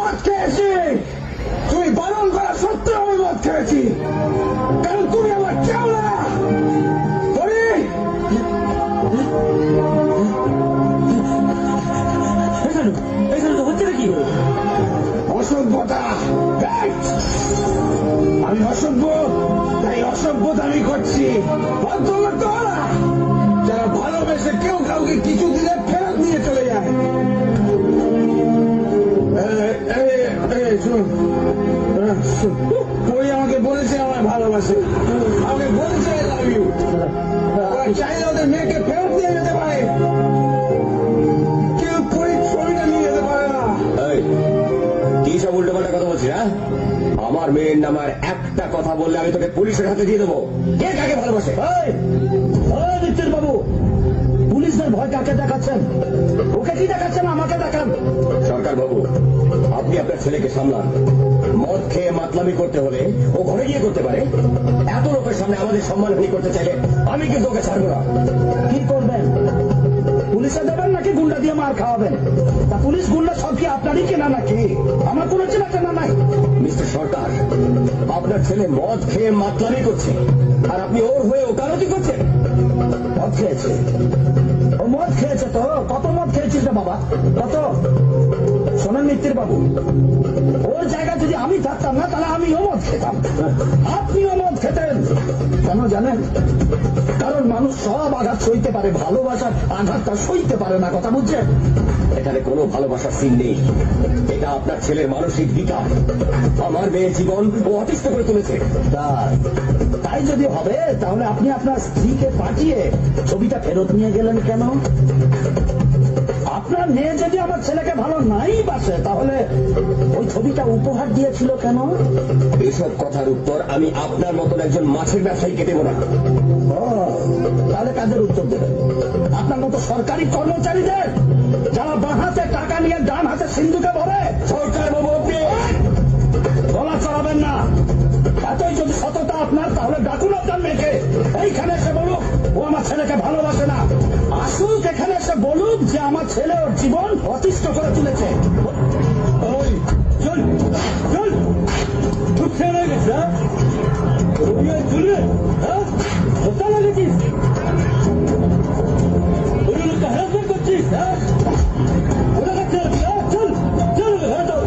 মদ খেয়েছি, তুমি বারণ করা সত্ত্বেও আমি মদ খেয়েছি, কারণ তুমি আমার কেউ না। হচ্ছে নাকি অসভ্যতা, আমি অসভ্য, তাই অসভ্যতা আমি করছি। বদ্ধ করতে না, যারা ভালোবেসে কেউ কাউকে কিছু দিলে ফেরত নিয়ে চলে যায়। পরি আমাকে বলেছে আমার ভালোবাসে, আমাকে বলেছে আই লাভ ইউ। ওরা চাইলে ওদের মেয়েকে ফেরত নিয়ে যেতে পারে, কেউ পরির ছবিটা নিয়ে যেতে পারে না। কি সব উল্টো পাল্টা কথা বলছিস? হ্যাঁ, আমার মেয়ের নামে আর একটা কথা বললে আমি তোকে পুলিশের হাতে দিয়ে দেবো। কে কাকে ভালোবাসে? নিশ্চিত বাবু, পুলিশের ভয় কাকে দেখাচ্ছেন? ওকে কি দেখাচ্ছেন? আমাকে দেখান। সরকার বাবু, আপনি আপনার ছেলেকে সামলান। মদ খেয়ে মাতলামি করতে হলে ও ঘরে গিয়ে করতে পারে। এত লোকের সামনে আমাদের সম্মানহানি করতে চাইলে আমি কিন্তু ওকে ছাড়বো না। কি করবেন? পুলিশে দেবেন নাকি গুন্ডা দিয়ে মার খাওয়াবেন? তা পুলিশ গুন্ডা সব কি আপনারই কেনা নাকি? আমার কোনো চেনা চেনা নাই। মিস্টার সরকার, আপনার ছেলে মদ খেয়ে মাতলামি করছে আর আপনি ওর হয়ে ওকালতি করছেন। মদ খেয়েছে? ও মদ খেয়েছে তো? কত মদ খেয়েছিস রে বাবা, কত? শোনেন মিত্তির বাবু, ওর জায়গায় যদি আমি থাকতাম না তাহলে আমিও মদ খেতাম, আপনিও মদ খেতেন। কেন জানেন? কারণ মানুষ সব আঘাত সইতে পারে, ভালোবাসার আঘাতটা সইতে পারে না। কথা বুঝছেন? এখানে কোনো ভালোবাসার সিন নেই, এটা আপনার ছেলের মানসিক বিকার। আমার মেয়ের জীবন ও অতিষ্ঠ করে তুলেছে। তাই যদি হবে তাহলে আপনি আপনার স্ত্রীকে পাঠিয়ে ছবিটা ফেরত নিয়ে গেলেন কেন? আপনার মেয়ে যদি আমার ছেলেকে ভালো নাই বাসে তাহলে ওই ছবিটা উপহার দিয়েছিল কেন? এসব কথার উত্তর আমি আপনার মতন একজন মাছের ব্যবসায়ীকে দেব না। তাহলে কাদের উত্তর দেবেন? আপনার মতো সরকারি কর্মচারীদের, যারা বাঁ হাতে টাকা নিয়ে ডান হাতে সিন্ধুকে ভরে? সরকার বাবু, আপনি গলা চড়াবেন না। এতই যদি সততা আপনার, তাহলে ডাকুন আপনার মেয়েকে, এইখানে এসে বলুক ও আমার ছেলেকে ভালোবাসে না। আসুক এখানে এসে বলুক যে আমার ছেলে ওর জীবন অতিষ্ঠ করে তুলেছে। চল চল, ঢুকছে না গেছে চলে, হ্যাঁ কোথা লাগেছিস? ওই লোকটা হ্যারাসমেন্ট করছিস? হ্যাঁ ওরা কাছে চল চল, হ্যাঁ চল।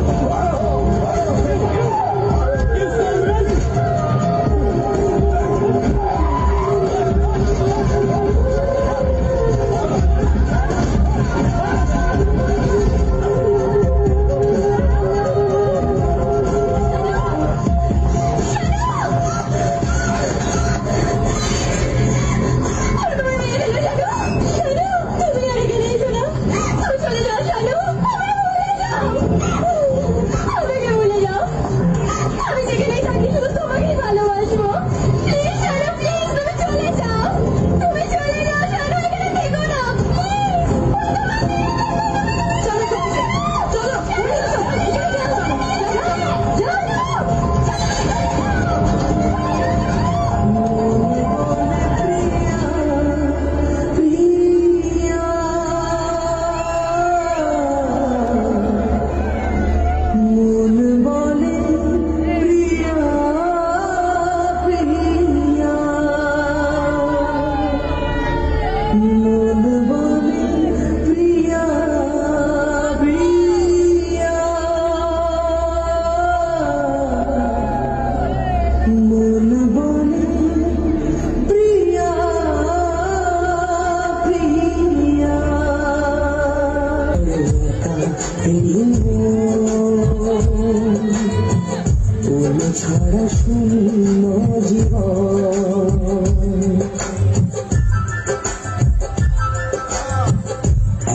ছাড়া শূন্য জীবন,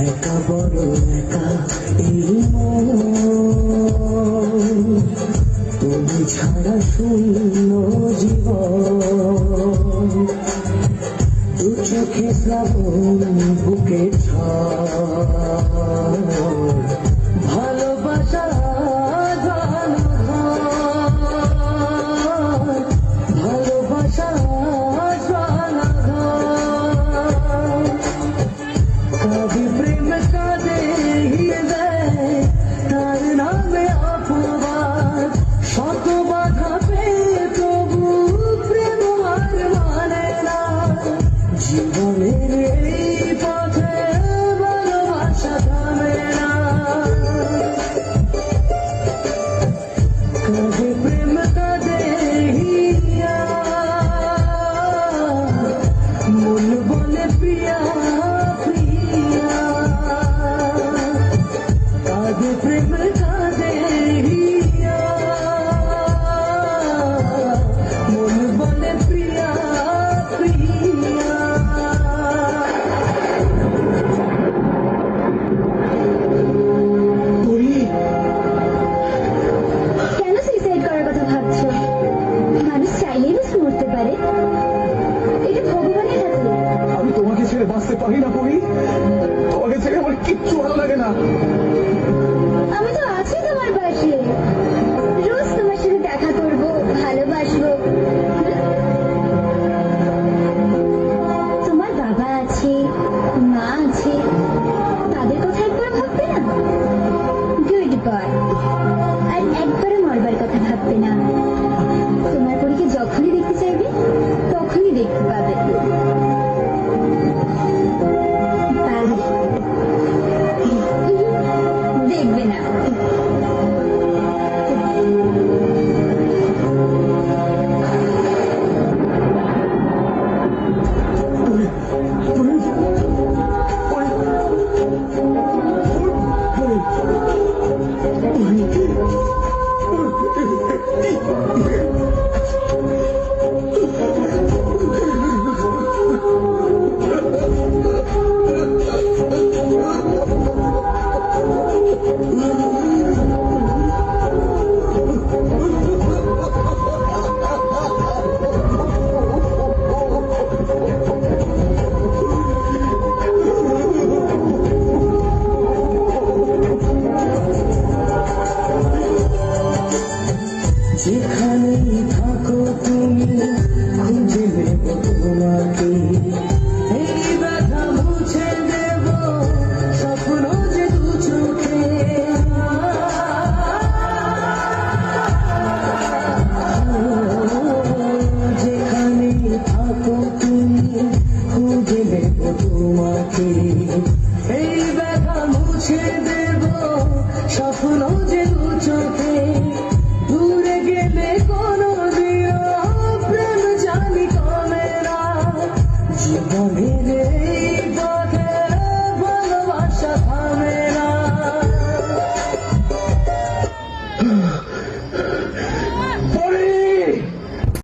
একা বড় একা এই মন, তুমি ছাড়া শূন্য জীবন, দু চোখে শ্রাবণ বুকে ঝড়, ভালোবাসা कभी प्रेम का दे ही दे तार नाम প্রেম কাঁদে হিয়া, মন বলে প্রিয়া প্রিয়া। তুই কেন সুইসাইড করার কথা ভাবছো? মানুষ চাইলেই বেশ মরতে পারে, এটা ভগবানের হাতে। আমি তোমাকে ছেড়ে বাঁচতে পারি না পড়ি, তোমাকে ছেড়ে আমার কিচ্ছু ভালো লাগে না। আমি তো আছি তোমার পাশে, রোজ তোমার সাথে দেখা করবো, ভালোবাসবো। তোমার বাবা আছে, মা আছে, তাদের কথা একবার ভাববে না? Good boy. আর একবারও মরবার কথা ভাববে না। তোমার পরীকে যখনই দেখতে চাইবে তখনই দেখতে পাবে। বাই। দেখবে না। যেখানেই থাকো তুমি খুঁজে নেব তোমাকে, এই ব্যথা মুছে দেব স্বপ্ন যে দু চোখে। যেখানেই থাকো তুমি খুঁজে নেব তোমাকে, এই ব্যথা মুছে দেব স্বপ্ন যে দু চোখে।